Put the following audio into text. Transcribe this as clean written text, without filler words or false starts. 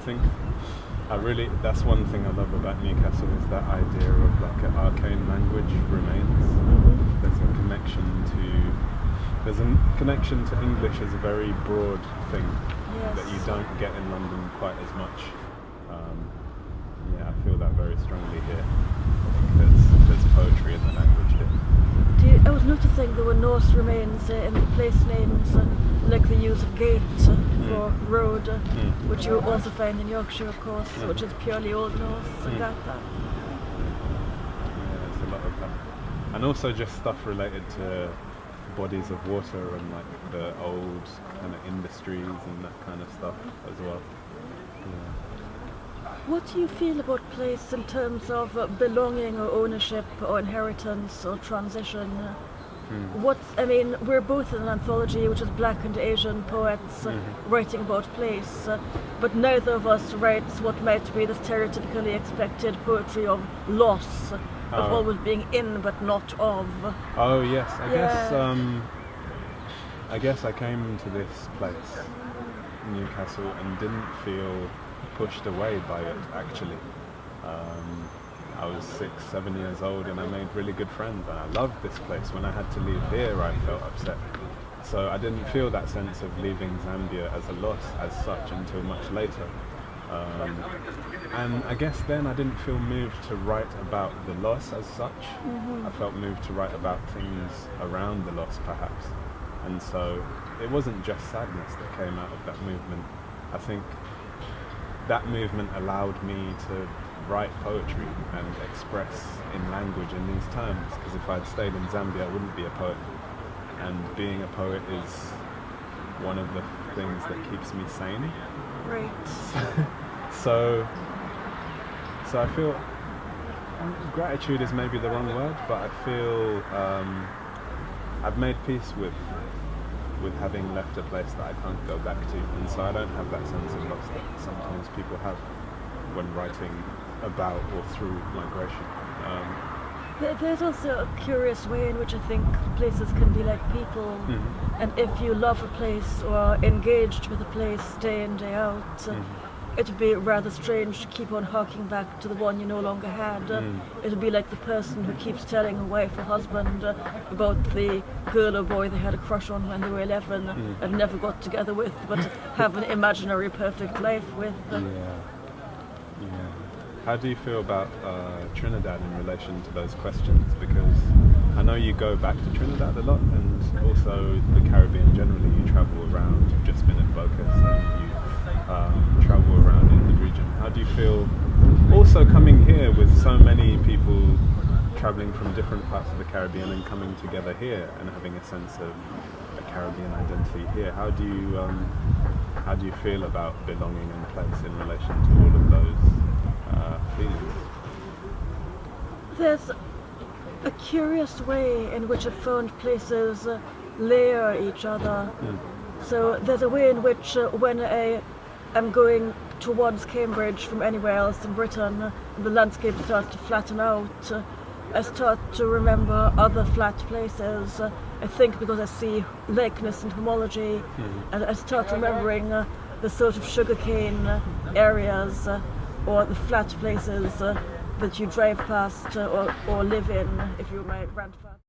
think that's one thing I love about Newcastle, is that idea of like an arcane language remains. There's a connection to English as a very broad thing that you don't get in London quite as much. I feel that very strongly here. I think there's poetry in the language here. I was noticing there were Norse remains in the place names, like the use of gate for road, which you also find in Yorkshire, of course, which is purely Old Norse. I got that. Yeah, there's a lot of that. And also just stuff related to bodies of water and like the old kind of industries and that kind of stuff as well. Yeah. What do you feel about place in terms of belonging or ownership or inheritance or transition? We're both in an anthology which is Black and Asian poets writing about place, but neither of us writes what might be the stereotypically expected poetry of loss, of always being in but not of. Oh yes, I guess I came to this place, Newcastle, and didn't feel pushed away by it actually. I was 6-7 years old and I made really good friends and I loved this place. When I had to leave here I felt upset. So I didn't feel that sense of leaving Zambia as a loss as such until much later. And I guess then I didn't feel moved to write about the loss as such. I felt moved to write about things around the loss perhaps. And so it wasn't just sadness that came out of that movement. I think that movement allowed me to write poetry and express in language in these terms, because if I'd stayed in Zambia I wouldn't be a poet, and being a poet is one of the things that keeps me sane. Right. So I feel gratitude is maybe the wrong word, but I feel I've made peace with having left a place that I can't go back to, and so I don't have that sense of loss that sometimes people have when writing about or through migration. There's also a curious way in which I think places can be like people, and if you love a place or are engaged with a place day in, day out, it would be rather strange to keep on harking back to the one you no longer had. It would be like the person who keeps telling a wife or husband about the girl or boy they had a crush on when they were 11 and never got together with, but have an imaginary perfect life with. How do you feel about Trinidad in relation to those questions? Because I know you go back to Trinidad a lot, and also the Caribbean generally. You travel around, you've just been at Bocas, and you travel around in the region. How do you feel also coming here with so many people travelling from different parts of the Caribbean and coming together here and having a sense of a Caribbean identity here? How do you feel about belonging and place in relation to all of those feelings? There's a curious way in which I found places layer each other. So there's a way in which when I am going towards Cambridge from anywhere else in Britain, the landscape starts to flatten out. I start to remember other flat places, I think because I see likeness and homology, and I start remembering the sort of sugarcane areas or the flat places that you drive past or live in if you're my grandfather.